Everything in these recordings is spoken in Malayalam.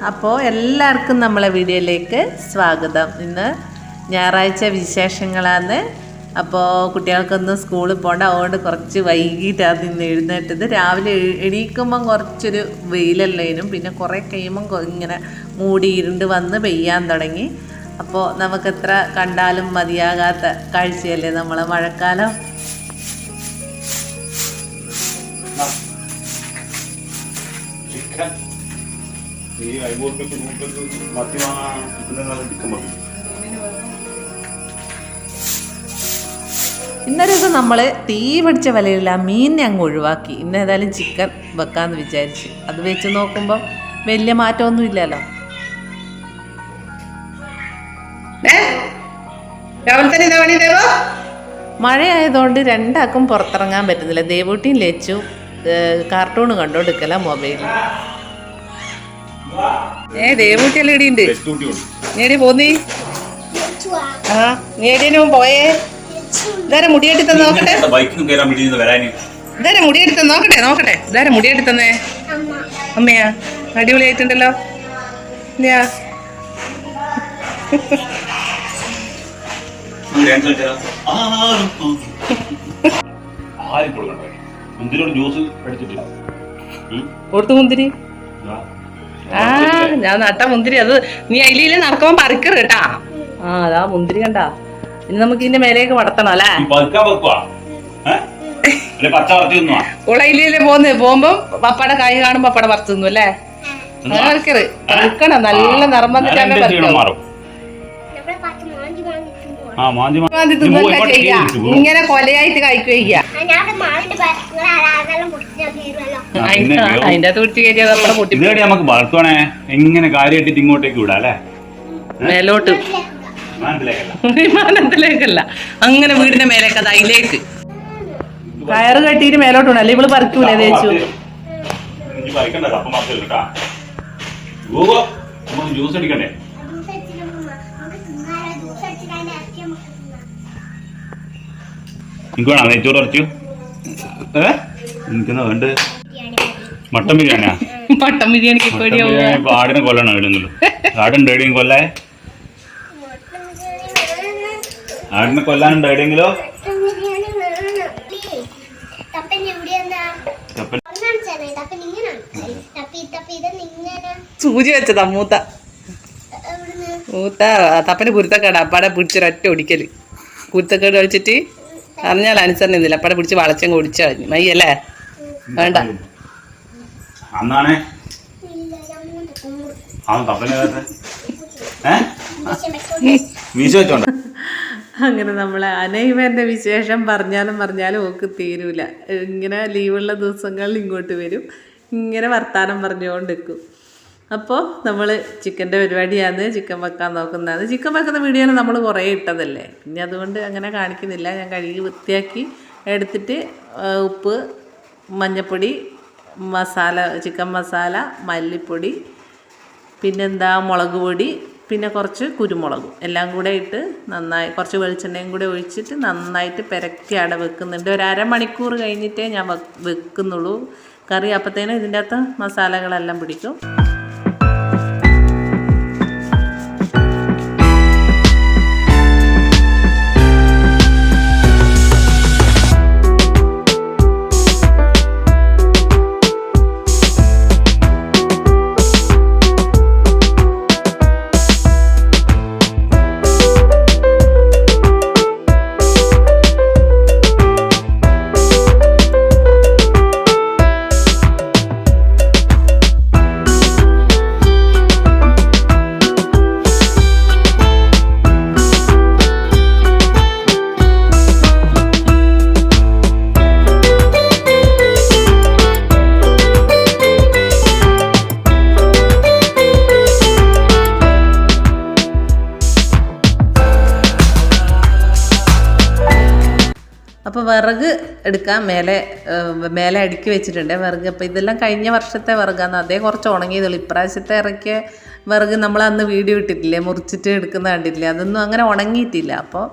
അപ്പോൾ എല്ലാവർക്കും നമ്മളെ വീഡിയോയിലേക്ക് സ്വാഗതം. ഇന്ന് ഞായറാഴ്ച വിശേഷങ്ങളാണ്. അപ്പോൾ കുട്ടികൾക്കൊന്നും സ്കൂളിൽ പോകണ്ട, അതുകൊണ്ട് കുറച്ച് വൈകിട്ടാണ് ഇന്ന് എഴുന്നേറ്റത്. രാവിലെ എണീക്കുമ്പം കുറച്ചൊരു വെയിലല്ലേനും, പിന്നെ കുറേ കഴിയുമ്പം ഇങ്ങനെ മൂടി ഇരുണ്ട് വന്ന് പെയ്യാൻ തുടങ്ങി. അപ്പോൾ നമുക്കെത്ര കണ്ടാലും മതിയാകാത്ത കാഴ്ചയല്ലേ നമ്മളെ മഴക്കാലം. ഇന്നൊരു ദിവസം നമ്മൾ തീ പിടിച്ച വിലയില്ല മീനിനെ അങ്ങ് ഒഴിവാക്കി. ഇന്ന് ഏതായാലും ചിക്കൻ വെക്കാമെന്ന് വിചാരിച്ചു. അത് വെച്ച് നോക്കുമ്പോൾ വലിയ മാറ്റമൊന്നും ഇല്ലല്ലോ. മഴയായതുകൊണ്ട് രണ്ടാക്കും പുറത്തിറങ്ങാൻ പറ്റുന്നില്ല. ദേവൂട്ടിയും ലച്ചു കാർട്ടൂൺ കണ്ടോണ്ടിരിക്കല മൊബൈലിൽ. ദേവൂട്ടിയല്ല ഇടിയുണ്ട്. നീടി പോന്നീ? ആ നീടിനും പോയേ. ഇതാരെ മുടിയെടുത്ത് നോക്കട്ടെ, ഇതാരെ മുടിയെടുത്ത് നോക്കട്ടെ നോക്കട്ടെ ഇതാരെ മുടിയെടുത്ത് തന്നേ? അമ്മയാ? അടിപൊളിയായിട്ടുണ്ടല്ലോ. ഇല്ലയാ? കൊടുത്തു മുന്തിരി. ആ ഞാൻ നട്ട മുന്തിരി. അത് നീ അതിലേ നടക്കുമ്പോ പറിക്കറ് കേട്ടാ. ആ അതാ മുന്തിരി കണ്ടാ. ഇനി നമുക്ക് ഇതിന്റെ മേലേക്ക് വളർത്തണം അല്ലേ? ഉളയിലേ പോകുമ്പോ പപ്പയുടെ കായ് കാണുമ്പോ പപ്പട പറിച്ചു തിന്നു അല്ലേ? പറിക്കറ് പറിക്കണം. നല്ല നിറം വന്നിട്ടാണ് പറിക്കണം. ഇങ്ങനെ കൊലയായിട്ട് കഴിക്കുക. അതിന്റെ തുടിച്ച് കയറ്റിയത് നമ്മുടെ പൊട്ടി നമുക്ക് വളർത്തുവാണേ. എങ്ങനെ കാര്യമായിട്ട് ഇങ്ങോട്ടേക്ക് വിടാ അല്ലേ? മേലോട്ട് വിമാനത്തിലേക്കല്ല, അങ്ങനെ വീടിന്റെ മേലേക്ക്. അത് അതിലേക്ക് കയറ് കെട്ടിയിട്ട് മേലോട്ട് വിടണം. അല്ലെ ഇവള് പറിക്കൂലേ തേച്ചു? ജ്യൂസ് അടിക്കണ്ടേ? എനിക്ക് വേണം നെയ്ച്ചോറ് അരച്ചു. എനിക്കെന്നാ വേണ്ട? മട്ടൻ ബിരിയാണിയാ? മട്ടൻ ബിരിയാണിക്ക് ആടിനെ കൊല്ലണം. എവിടെയെങ്കിലും ആടുണ്ട് എവിടെയും കൊല്ലേ? ആടിനെ കൊല്ലാനുണ്ട് എവിടെയെങ്കിലോ? സൂചി വെച്ചതാ മൂത്ത തപ്പന് കുരുത്തക്കേട്. അപ്പാടെ പിടിച്ചൊരൊറ്റ ഒടിക്കല്. കുരുത്തക്കേട് കളിച്ചിട്ട് അറിഞ്ഞാൽ അനുസരണ അപ്പടെ പിടിച്ച് വളച്ചങ്ങ് ഒടിച്ചു കളഞ്ഞു. മയ്യല്ലേ? വേണ്ട. അങ്ങനെ നമ്മളെ അനൈവന്റെ വിശേഷം പറഞ്ഞാലും ഓക്ക് തീരൂല. ഇങ്ങനെ ലീവുള്ള ദിവസങ്ങളിൽ ഇങ്ങോട്ട് വരും, ഇങ്ങനെ വർത്താനം പറഞ്ഞുകൊണ്ടിരിക്കും. അപ്പോൾ നമ്മൾ ചിക്കൻ്റെ പരിപാടിയാണ്. ചിക്കൻ വെക്കാൻ നോക്കുന്നതാണ്. ചിക്കൻ വെക്കുന്ന വീഡിയോയിൽ നമ്മൾ കുറേ ഇട്ടതല്ലേ, പിന്നെ അതുകൊണ്ട് അങ്ങനെ കാണിക്കുന്നില്ല. ഞാൻ കഴുകി വൃത്തിയാക്കി എടുത്തിട്ട് ഉപ്പ്, മഞ്ഞൾപ്പൊടി, മസാല, ചിക്കൻ മസാല, മല്ലിപ്പൊടി, പിന്നെന്താ മുളക് പൊടി, പിന്നെ കുറച്ച് കുരുമുളകും എല്ലാം കൂടെ ഇട്ട് നന്നായി കുറച്ച് വെളിച്ചെണ്ണയും കൂടെ ഒഴിച്ചിട്ട് നന്നായിട്ട് പെരക്കി അട വെക്കുന്നുണ്ട്. ഒരു അരമണിക്കൂർ കഴിഞ്ഞിട്ടേ ഞാൻ വെക്കുന്നുള്ളൂ കറി. അപ്പോഴത്തേനും ഇതിൻ്റെ അകത്ത് മസാലകളെല്ലാം പിടിക്കും. അപ്പോൾ വിറക് എടുക്കാൻ മേലെ അടുക്കി വെച്ചിട്ടുണ്ട് വിറക്. അപ്പോൾ ഇതെല്ലാം കഴിഞ്ഞ വർഷത്തെ വിറകാണ്. അതേ കുറച്ച് ഉണങ്ങിയതുള്ളൂ. ഇപ്രാവശ്യത്തെ ഇറക്കിയ വിറക് നമ്മൾ അന്ന് വീഡിയോ ഇട്ടിട്ടില്ലേ, മുറിച്ചിട്ട് എടുക്കുന്ന കണ്ടിട്ടില്ലേ, അതൊന്നും അങ്ങനെ ഉണങ്ങിയിട്ടില്ല. അപ്പോൾ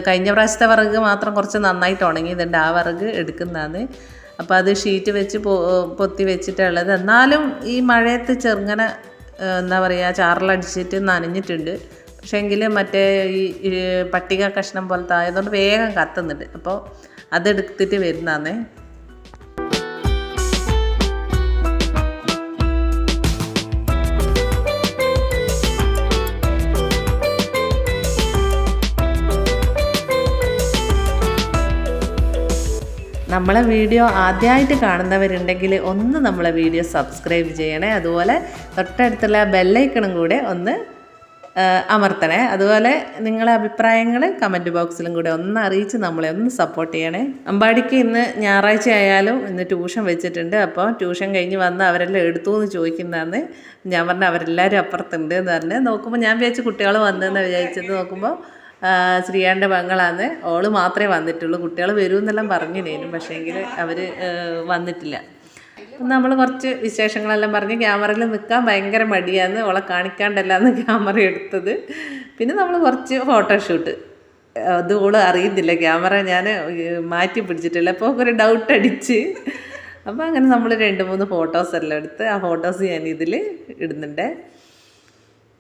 കഴിഞ്ഞ പ്രാവശ്യത്തെ വിറക് മാത്രം കുറച്ച് നന്നായിട്ട് ഉണങ്ങിയതുണ്ട്. ആ വിറക് എടുക്കുന്നതാണ്. അപ്പോൾ അത് ഷീറ്റ് വെച്ച് പൊത്തി വെച്ചിട്ടുള്ളത്. എന്നാലും ഈ മഴയത്ത് ചെറുങ്ങനെ എന്താ പറയുക ചാറിലടിച്ചിട്ട് നനഞ്ഞിട്ടുണ്ട്. പക്ഷേ എങ്കിൽ മറ്റേ ഈ പട്ടിക കഷ്ണം പോലത്തെ ആയതുകൊണ്ട് വേഗം കത്തുന്നുണ്ട്. അപ്പോൾ അതെടുത്തിട്ട് വരുന്നതാണേ. നമ്മളെ വീഡിയോ ആദ്യമായിട്ട് കാണുന്നവരുണ്ടെങ്കിൽ ഒന്ന് നമ്മളെ വീഡിയോ സബ്സ്ക്രൈബ് ചെയ്യണേ. അതുപോലെ തൊട്ടടുത്തുള്ള ബെല്ലൈക്കണും കൂടെ ഒന്ന് അമർത്തണേ. അതുപോലെ നിങ്ങളെ അഭിപ്രായങ്ങൾ കമൻറ്റ് ബോക്സിലും കൂടെ ഒന്ന് അറിയിച്ച് നമ്മളെ ഒന്ന് സപ്പോർട്ട് ചെയ്യണേ. അമ്പാടിക്ക് ഇന്ന് ഞായറാഴ്ച ആയാലും ഇന്ന് ട്യൂഷൻ വെച്ചിട്ടുണ്ട്. അപ്പോൾ ട്യൂഷൻ കഴിഞ്ഞ് വന്ന് അവരെല്ലാം എടുത്തു എന്ന് ചോദിക്കുന്നതാണ്. ഞാൻ പറഞ്ഞ അവരെല്ലാവരും അപ്പുറത്തുണ്ട് എന്ന് പറഞ്ഞ് നോക്കുമ്പോൾ ഞാൻ വിചാരിച്ച് കുട്ടികൾ വന്നതെന്ന് വിചാരിച്ചത്. നോക്കുമ്പോൾ ശ്രീയാൻ്റെ പെങ്ങളാണ്. ഓള് മാത്രമേ വന്നിട്ടുള്ളൂ. കുട്ടികൾ വരുമെന്നെല്ലാം പറഞ്ഞിനേനും, പക്ഷേങ്കിൽ അവർ വന്നിട്ടില്ല. നമ്മൾ കുറച്ച് വിശേഷങ്ങളെല്ലാം പറഞ്ഞ് ക്യാമറയിൽ നിൽക്കാൻ ഭയങ്കര മടിയാന്ന്. ഓളെ കാണിക്കാണ്ടല്ലാന്ന് ക്യാമറ എടുത്തത്. പിന്നെ നമ്മൾ കുറച്ച് ഫോട്ടോഷൂട്ട്, അത് ഓള് അറിയുന്നില്ല ക്യാമറ ഞാൻ മാറ്റി പിടിച്ചിട്ടില്ല. അപ്പോൾ ഒരു ഡൗട്ട് അടിച്ച് അപ്പോൾ അങ്ങനെ നമ്മൾ 2-3 ഫോട്ടോസെല്ലാം എടുത്ത് ആ ഫോട്ടോസ് ഞാൻ ഇതിൽ ഇടുന്നുണ്ട്.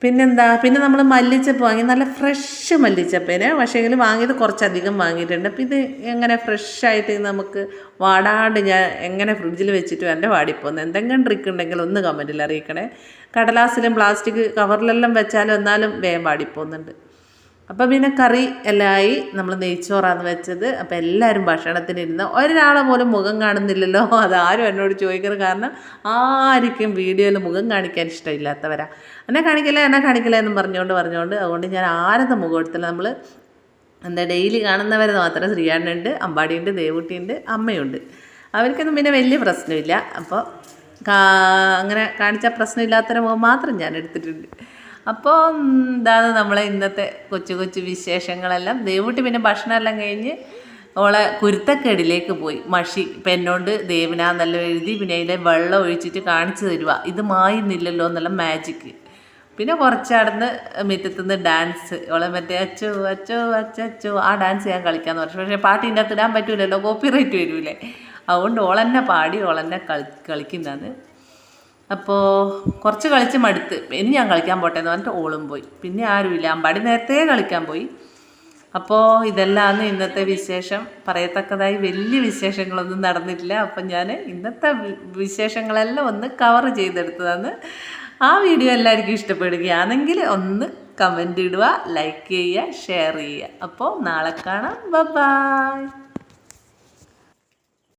പിന്നെന്താ, പിന്നെ നമ്മൾ മല്ലിച്ചപ്പ് വാങ്ങി, നല്ല ഫ്രഷ് മല്ലിച്ചപ്പേനെ. പക്ഷേങ്കിൽ വാങ്ങിയത് കുറച്ചധികം വാങ്ങിയിട്ടുണ്ട്. അപ്പോൾ ഇത് എങ്ങനെ ഫ്രഷായിട്ട് നമുക്ക് വാടാണ്ട് ഞാൻ എങ്ങനെ ഫ്രിഡ്ജിൽ വെച്ചിട്ട് എൻ്റെ വാടിപ്പോകുന്നത്. എന്തെങ്കിലും ട്രിക്ക് ഉണ്ടെങ്കിൽ ഒന്ന് കമൻറ്റിൽ അറിയിക്കണേ. കടലാസിലും പ്ലാസ്റ്റിക് കവറിലെല്ലാം വെച്ചാലും എന്നാലും വേഗം വാടിപ്പോകുന്നുണ്ട്. അപ്പോൾ പിന്നെ കറി എല്ലാം ആയി. നമ്മൾ നെയ്ച്ചോറാണ് വെച്ചത്. അപ്പോൾ എല്ലാവരും ഭക്ഷണത്തിനിരുന്ന് ഒരാളെ പോലും മുഖം കാണുന്നില്ലല്ലോ. അതാരും എന്നോട് ചോദിക്കുന്നത്. കാരണം ആർക്കും വീഡിയോയിൽ മുഖം കാണിക്കാൻ ഇഷ്ടമില്ലാത്തവരാ. എന്നെ കാണിക്കില്ല എന്നും പറഞ്ഞുകൊണ്ട് അതുകൊണ്ട് ഞാൻ ആരുടെ മുഖം എടുത്തില്ല. നമ്മൾ എന്താ ഡെയിലി കാണുന്നവർ മാത്രം ശ്രീയാണ്ണുണ്ട്, അമ്പാടിയുണ്ട്, ദേവുട്ടിയുണ്ട്, അമ്മയുണ്ട്. അവർക്കൊന്നും പിന്നെ വലിയ പ്രശ്നമില്ല. അപ്പോൾ അങ്ങനെ കാണിച്ച പ്രശ്നമില്ലാത്തവരെ മുഖം മാത്രം ഞാൻ എടുത്തിട്ടുണ്ട്. അപ്പോൾ ഇതാണ് നമ്മളെ ഇന്നത്തെ കൊച്ചു വിശേഷങ്ങളെല്ലാം. ദേവുട്ടി പിന്നെ ഭക്ഷണമെല്ലാം കഴിഞ്ഞ് ഓളെ കുരുത്തക്കേടിലേക്ക് പോയി. മഷി പെന്നോണ്ട് ദേവനാന്നെല്ലാം എഴുതി പിന്നെ അതിലെ വെള്ളം ഒഴിച്ചിട്ട് കാണിച്ചു തരുക. ഇത് മായുന്നില്ലല്ലോ എന്നുള്ള മാജിക്ക്. പിന്നെ കുറച്ചടന്ന് മുറ്റത്തുനിന്ന് ഡാൻസ്. ഓളെ മറ്റേ അച്ചോ അച്ചോ അച്ചോ ആ ഡാൻസ് ഞാൻ കളിക്കാമെന്ന് പറഞ്ഞു. പക്ഷേ പാട്ടിൻ്റെ അകത്ത് ഇടാൻ പറ്റൂലല്ലോ, കോപ്പിറൈറ്റ് വരൂലേ. അതുകൊണ്ട് ഓളെന്നെ പാടി ഓളെന്നെ കളിക്കുന്നതാണ്. അപ്പോൾ കുറച്ച് കളിച്ച് മടുത്ത് ഇനി ഞാൻ കളിക്കാൻ പോട്ടെ എന്ന് പറഞ്ഞിട്ട് ഓളും പോയി. പിന്നെ ആരുമില്ല, അമ്പാടി നേരത്തെ കളിക്കാൻ പോയി. അപ്പോൾ ഇതെല്ലാമാണ് ഇന്നത്തെ വിശേഷം. പറയത്തക്കതായി വലിയ വിശേഷങ്ങളൊന്നും നടന്നിട്ടില്ല. അപ്പം ഞാൻ ഇന്നത്തെ വിശേഷങ്ങളെല്ലാം ഒന്ന് കവർ ചെയ്തെടുത്തതാണ്. ആ വീഡിയോ എല്ലാവർക്കും ഇഷ്ടപ്പെടുകയാണെങ്കിൽ ഒന്ന് കമൻ്റ് ഇടുക, ലൈക്ക് ചെയ്യുക, ഷെയർ ചെയ്യുക. അപ്പോൾ നാളെ കാണാം. ബൈ.